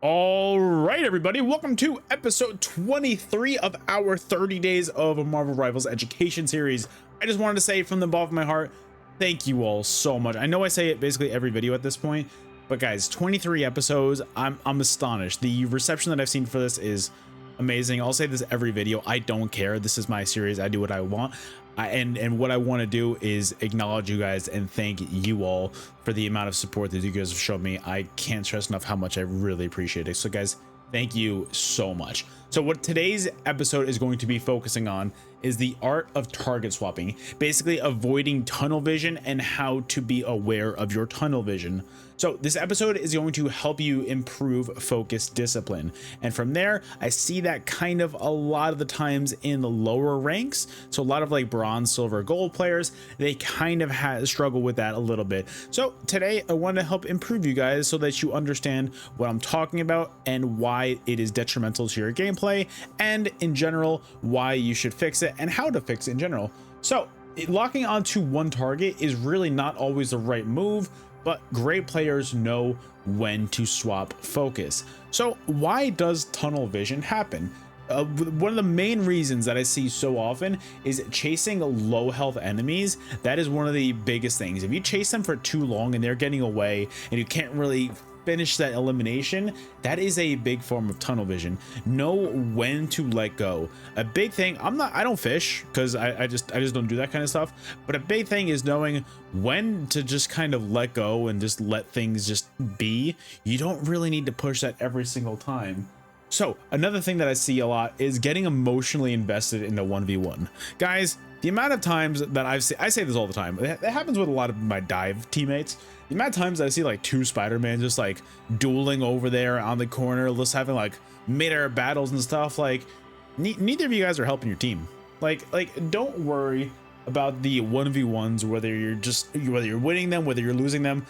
All right, everybody, welcome to episode 23 of our 30 days of Marvel Rivals education series. I just wanted to say from the bottom of my heart, thank you all so much. I know I say it basically every video at this point, but guys, 23 episodes, I'm astonished. The reception that I've seen for this is amazing. I'll say this every video. I don't care. This is my series. I do what I want. And what I want to do is acknowledge you guys and thank you all for the amount of support that you guys have shown me. I can't stress enough how much I really appreciate it. So guys, thank you so much. So what today's episode is going to be focusing on is the art of target swapping, basically avoiding tunnel vision and how to be aware of your tunnel vision. So this episode is going to help you improve focus discipline. And from there, I see that kind of a lot of the times in the lower ranks. So a lot of like bronze, silver, gold players, they kind of struggle with that a little bit. So today I want to help improve you guys so that you understand what I'm talking about and why it is detrimental to your gameplay, and in general, why you should fix it and how to fix it in general. So locking onto one target is really not always the right move, but great players know when to swap focus. So why does tunnel vision happen? One of the main reasons that I see so often is chasing low health enemies. That is one of the biggest things. If you chase them for too long and they're getting away and you can't really finish that elimination, that is a big form of tunnel vision. Know when to let go. A big thing, I don't fish because I just don't do that kind of stuff, but a big thing is knowing when to just kind of let go and just let things just be. You don't really need to push that every single time. So another thing that I see a lot is getting emotionally invested in the 1v1. Guys, the amount of times that I say this all the time, it happens with a lot of my dive teammates. The amount of times that I see like two Spider-Man just like dueling over there on the corner, just having like mid-air battles and stuff, like neither of you guys are helping your team. Like don't worry about the 1v1s, whether you're winning them, whether you're losing them.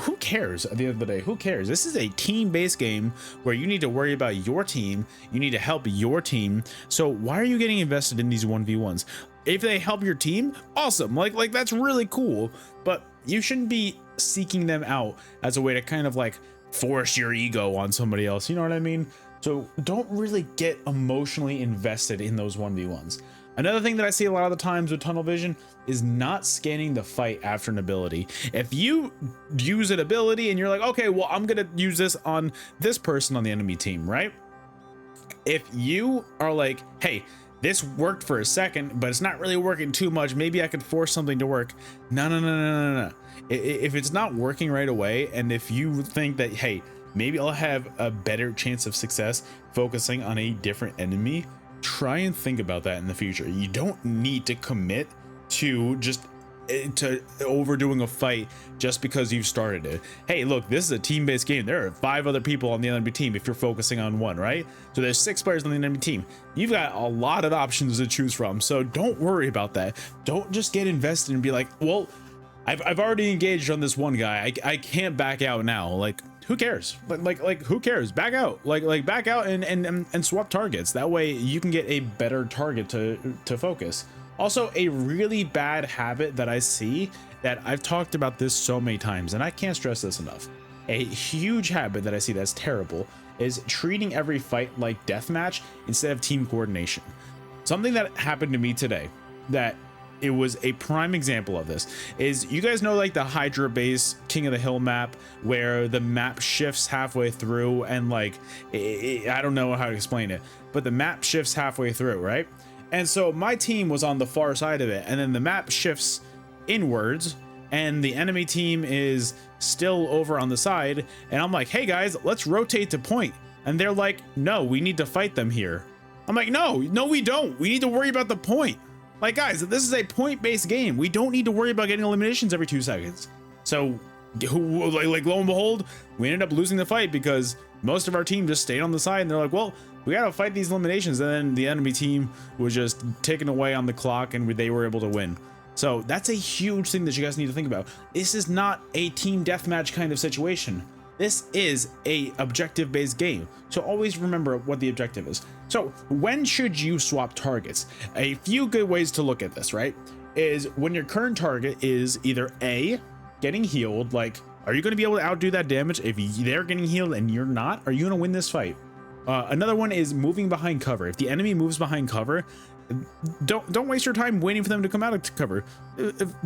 Who cares at the end of the day? Who cares? This is a team-based game where you need to worry about your team. You need to help your team. So why are you getting invested in these 1v1s? If they help your team, awesome. Like that's really cool. But you shouldn't be seeking them out as a way to kind of like force your ego on somebody else. You know what I mean? So don't really get emotionally invested in those 1v1s. Another thing that I see a lot of the times with tunnel vision is not scanning the fight after an ability. If you use an ability and you're like, okay, well, I'm gonna use this on this person on the enemy team, right? If you are like, hey, this worked for a second, but it's not really working too much, maybe I could force something to work. No. If it's not working right away, and if you think that, hey, maybe I'll have a better chance of success focusing on a different enemy, try and think about that in the future. You don't need to commit to just to overdoing a fight just because you've started it. Hey, look, this is a team-based game. There are 5 other people on the enemy team if you're focusing on one, right? So there's 6 players on the enemy team. You've got a lot of options to choose from, so don't worry about that. Don't just get invested and be like, well, I've already engaged on this one guy. I can't back out now. Like, who cares? Like who cares? Back out. Like back out and swap targets. That way you can get a better target to focus. Also, a really bad habit that I see, that I've talked about this so many times and I can't stress this enough. A huge habit that I see that's terrible is treating every fight like deathmatch instead of team coordination. Something that happened to me today that it was a prime example of this is, you guys know like the Hydra base King of the Hill map where the map shifts halfway through and like I don't know how to explain it, but the map shifts halfway through, right? And so my team was on the far side of it, and then the map shifts inwards and the enemy team is still over on the side, and I'm like, hey guys, let's rotate to point, and they're like, no, we need to fight them here. I'm like, no we don't. We need to worry about the point. Like, guys, this is a point-based game. We don't need to worry about getting eliminations every 2 seconds. So, like lo and behold, we ended up losing the fight because most of our team just stayed on the side, and they're like, well, we gotta fight these eliminations. And then the enemy team was just taken away on the clock, and they were able to win. So that's a huge thing that you guys need to think about. This is not a team deathmatch kind of situation. This is a objective-based game, so always remember what the objective is. So when should you swap targets? A few good ways to look at this, right, is when your current target is either A, getting healed, like Are you going to be able to outdo that damage if they're getting healed and you're not? Are you going to win this fight? Another one is moving behind cover. If the enemy moves behind cover, don't waste your time waiting for them to come out of cover.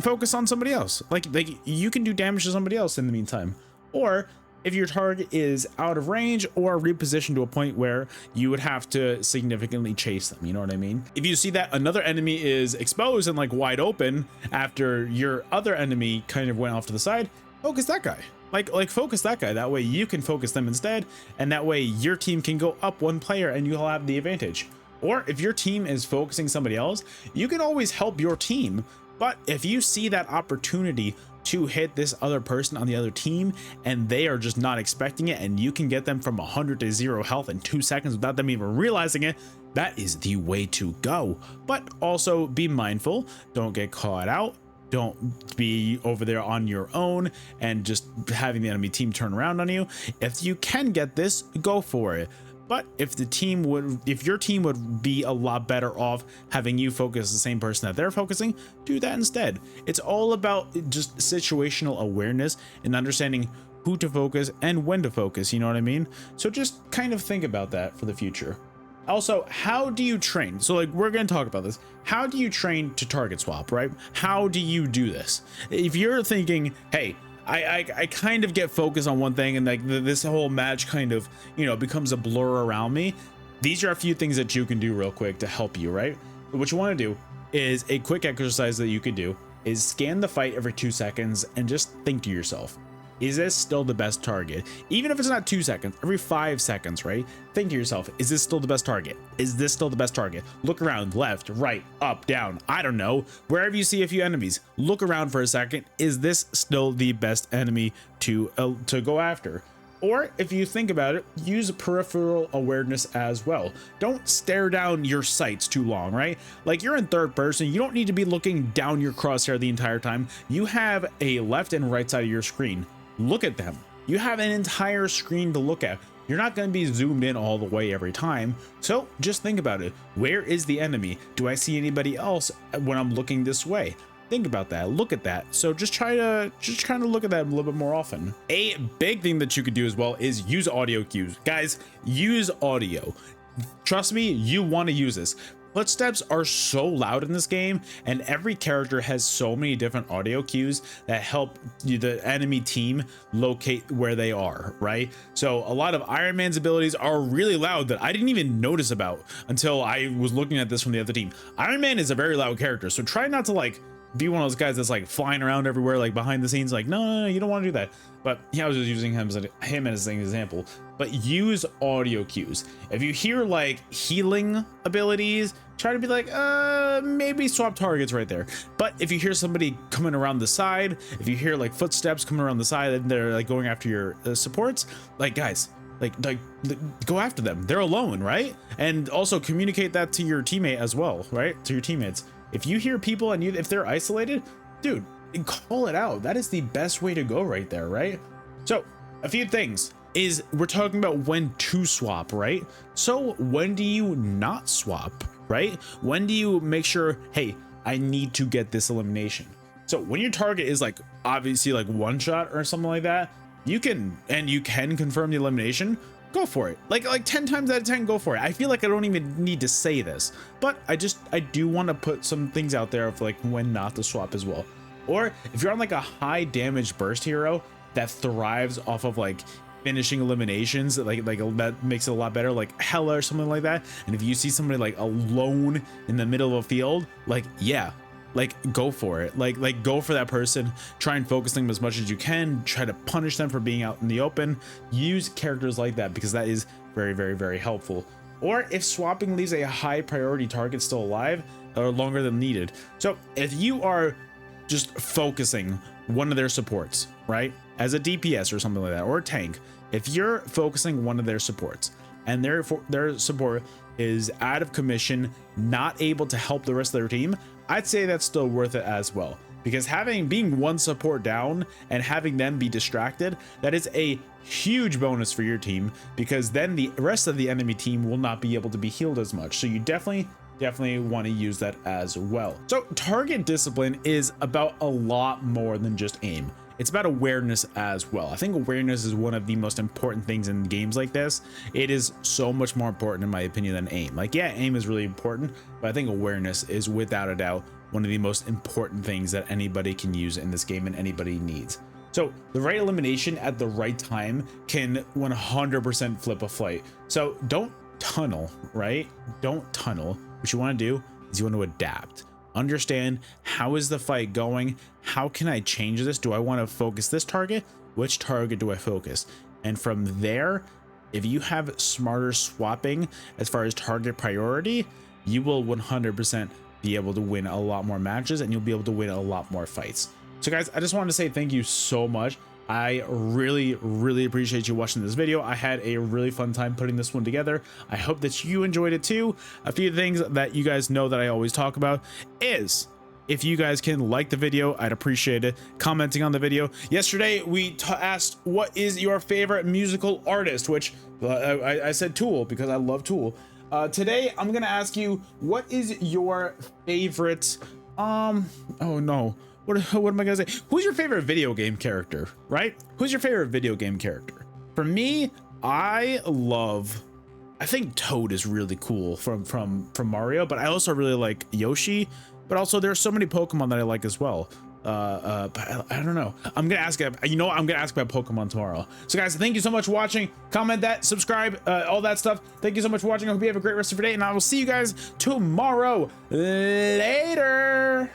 Focus on somebody else. Like you can do damage to somebody else in the meantime. Or if your target is out of range or repositioned to a point where you would have to significantly chase them, you know what I mean? If you see that another enemy is exposed and like wide open after your other enemy kind of went off to the side, focus that guy. Like focus that guy. That way you can focus them instead, and that way your team can go up one player and you'll have the advantage. Or if your team is focusing somebody else, you can always help your team. But if you see that opportunity to hit this other person on the other team and they are just not expecting it, and you can get them from 100 to 0 health in 2 seconds without them even realizing it, that is the way to go. But also be mindful, don't get caught out. Don't be over there on your own and just having the enemy team turn around on you. If you can get this, go for it. But if your team would be a lot better off having you focus the same person that they're focusing, do that instead. It's all about just situational awareness and understanding who to focus and when to focus, you know what I mean? So just kind of think about that for the future. Also, how do you train? So like, we're going to talk about this. How do you train to target swap, right? How do you do this? If you're thinking, hey, I kind of get focused on one thing and like this whole match kind of, you know, becomes a blur around me. These are a few things that you can do real quick to help you, right? But what you want to do is a quick exercise that you could do is scan the fight every 2 seconds and just think to yourself, is this still the best target? Even if it's not 2 seconds, every 5 seconds, right? Think to yourself, is this still the best target? Is this still the best target? Look around, left, right, up, down, I don't know. Wherever you see a few enemies, look around for a second. Is this still the best enemy to go after? Or if you think about it, use peripheral awareness as well. Don't stare down your sights too long, right? Like you're in third person, you don't need to be looking down your crosshair the entire time. You have a left and right side of your screen. Look at them. You have an entire screen to look at. You're not going to be zoomed in all the way every time. So just think about it. Where is the enemy? Do I see anybody else when I'm looking this way? Think about that. Look at that. So just try to look at that a little bit more often. A big thing that you could do as well is use audio cues. Guys, use audio. Trust me, you want to use this. Footsteps are so loud in this game, and every character has so many different audio cues that help the enemy team locate where they are, right? So a lot of Iron Man's abilities are really loud that I didn't even notice about until I was looking at this from the other team. Iron Man is a very loud character, so try not to like be one of those guys that's like flying around everywhere, like behind the scenes, like no, you don't want to do that. But yeah, I was just using him as an example. But use audio cues. If you hear like healing abilities, try to be like, maybe swap targets right there. But if you hear somebody coming around the side, if you hear like footsteps coming around the side and they're like going after your supports, like guys, like go after them. They're alone, right? And also communicate that to your teammate as well, right? To your teammates. If you hear people and if they're isolated, dude, call it out. That is the best way to go right there, right? So a few things is we're talking about when to swap, right? So when do you not swap, right? When do you make sure, hey, I need to get this elimination? So when your target is like obviously like one shot or something like that, you can confirm the elimination. Go for it. Like 10 times out of 10, go for it. I feel like I don't even need to say this, but I do want to put some things out there of like when not to swap as well. Or if you're on like a high damage burst hero that thrives off of like finishing eliminations, like that makes it a lot better, like Hela or something like that. And if you see somebody like alone in the middle of a field, like yeah, like go for it. Like go for that person. Try and focus them as much as you can. Try to punish them for being out in the open. Use characters like that because that is very, very, very helpful. Or if swapping leaves a high priority target still alive or longer than needed. So if you are just focusing one of their supports, right, as a DPS or something like that, or a tank, if you're focusing one of their supports and their support is out of commission, not able to help the rest of their team, I'd say that's still worth it as well, because being one support down and having them be distracted, that is a huge bonus for your team, because then the rest of the enemy team will not be able to be healed as much. So you definitely want to use that as well. So target discipline is about a lot more than just aim. it's about awareness as well. I think awareness is one of the most important things in games like this. It is so much more important in my opinion than aim. Like, yeah, aim is really important, but I think awareness is without a doubt one of the most important things that anybody can use in this game and anybody needs. So the right elimination at the right time can 100% flip a fight. So don't tunnel, right? Don't tunnel. What you want to do is you want to adapt. Understand, how is the fight going? How can I change this? Do I want to focus this target? Which target do I focus? And from there, if you have smarter swapping as far as target priority, you will 100% be able to win a lot more matches and you'll be able to win a lot more fights. So guys, I just wanted to say thank you so much. I really appreciate you watching this video. I had a really fun time putting this one together. I hope that you enjoyed it too. A few things that you guys know that I always talk about is, if you guys can like the video, I'd appreciate it. Commenting on the video. Yesterday we asked what is your favorite musical artist, which I said Tool because I love Tool. Today I'm gonna ask you, what is your favorite oh no, what am I gonna say? Who's your favorite video game character, right? Who's your favorite video game character? For me, I think Toad is really cool from Mario, but I also really like Yoshi. But also there's so many Pokemon that I like as well. But I don't know. I'm gonna ask, you know what? I'm gonna ask about Pokemon tomorrow. So guys, thank you so much for watching. Comment that, subscribe, all that stuff. Thank you so much for watching. I hope you have a great rest of your day, and I will see you guys tomorrow. Later.